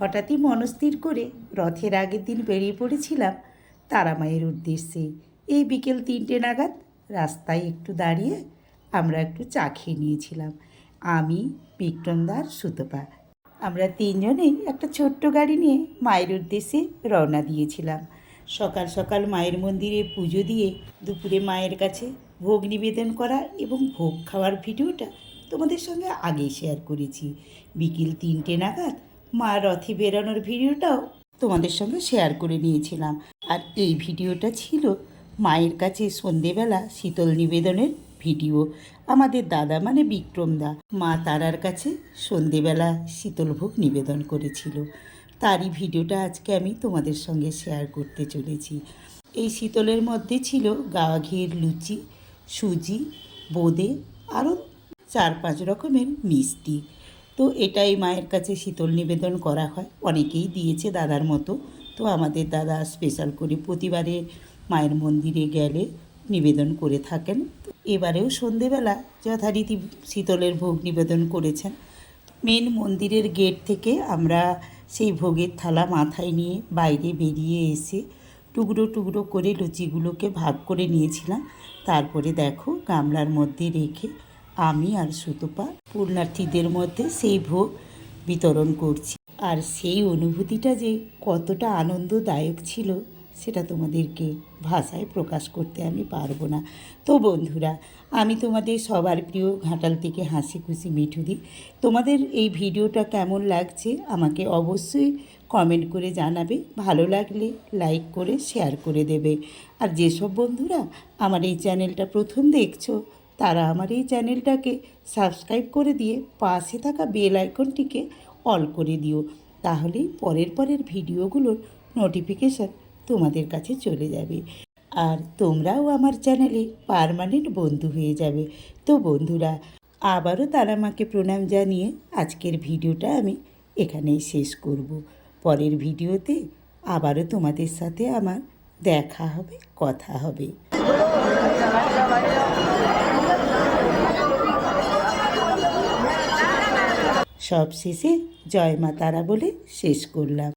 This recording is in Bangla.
হঠাৎই মনস্থির করে রথের আগের দিন বেরিয়ে পড়েছিলাম তারামায়ের উদ্দেশ্যে। এই বিকেল 3টে নাগাদ রাস্তায় একটু দাঁড়িয়ে আমরা একটু চা খেয়ে নিয়েছিলাম, আমি, বিক্রমদা আর সুতপা। আমরা 3জনেই একটা ছোট্ট গাড়ি নিয়ে মায়ের উদ্দেশ্যে রওনা দিয়েছিলাম। সকাল সকাল মায়ের মন্দিরে পুজো দিয়ে দুপুরে মায়ের কাছে ভোগ নিবেদন করা এবং ভোগ খাওয়ার ভিডিওটা তোমাদের সঙ্গে আগেই শেয়ার করেছি। বিকেল 3টে নাগাদ মা রথে বেরোনোর ভিডিওটাও তোমাদের সঙ্গে শেয়ার করে নিয়েছিলাম। আর এই ভিডিওটা ছিল মায়ের কাছে সন্ধেবেলা শীতল নিবেদনের ভিডিও। আমাদের দাদা মানে বিক্রমদা মা তারার কাছে সন্ধেবেলা শীতলভোগ নিবেদন করেছিল, তারই ভিডিওটা আজকে আমি তোমাদের সঙ্গে শেয়ার করতে চলেছি। এই শীতলের মধ্যে ছিল গাওয়া ঘিয়ের লুচি, সুজি, বোঁদে, আরও 4-5 রকমের মিষ্টি। তো এটাই মায়ের কাছে শীতল নিবেদন করা হয়, অনেকেই দিয়েছে দাদার মতো। তো আমাদের দাদা স্পেশাল করে প্রতিবারে মায়ের মন্দিরে গেলে নিবেদন করে থাকেন। এবারেও সন্ধেবেলা যথারীতি শীতলের ভোগ নিবেদন করেছেন। মেন মন্দিরের গেট থেকে আমরা সেই ভোগের থালা মাথায় নিয়ে বাইরে বেরিয়ে এসে টুকরো টুকরো করে লুচিগুলোকে ভাগ করে নিয়েছিলাম। তারপরে দেখো গামলার মধ্যে রেখে আমি আর সুতপা পুণ্যার্থীদের মধ্যে সেই ভোগ বিতরণ করছি। আর সেই অনুভূতিটা যে কতটা আনন্দদায়ক ছিল সেটা তোমাদেরকে ভাষায় প্রকাশ করতে আমি পারবো না। তো বন্ধুরা, আমি তোমাদের সবার প্রিয় ঘাটাল থেকে হাসি খুশি মিঠুদি। তোমাদের এই ভিডিওটা কেমন লাগছে আমাকে অবশ্যই কমেন্ট করে জানাবে, ভালো লাগলে লাইক করে শেয়ার করে দেবে। আর যেসব বন্ধুরা আমার এই চ্যানেলটা প্রথম দেখছো তারা আমার এই চ্যানেলটাকে সাবস্ক্রাইব করে দিয়ে পাশে থাকা বেল আইকনটিকে অল করে দিও, তাহলেই পরের ভিডিওগুলোর নোটিফিকেশান তোমাদের কাছে চলে যাবে আর তোমরাও আমার চ্যানেলে পার্মানেন্ট বন্ধু হয়ে যাবে। তো বন্ধুরা, আবারও তারামাকে প্রণাম জানিয়ে আজকের ভিডিওটা আমি এখানেই শেষ করব। পরের ভিডিওতে আবারও তোমাদের সাথে আমার দেখা হবে, কথা হবে। সব শেষে জয় মা তারা বলে শেষ করলাম।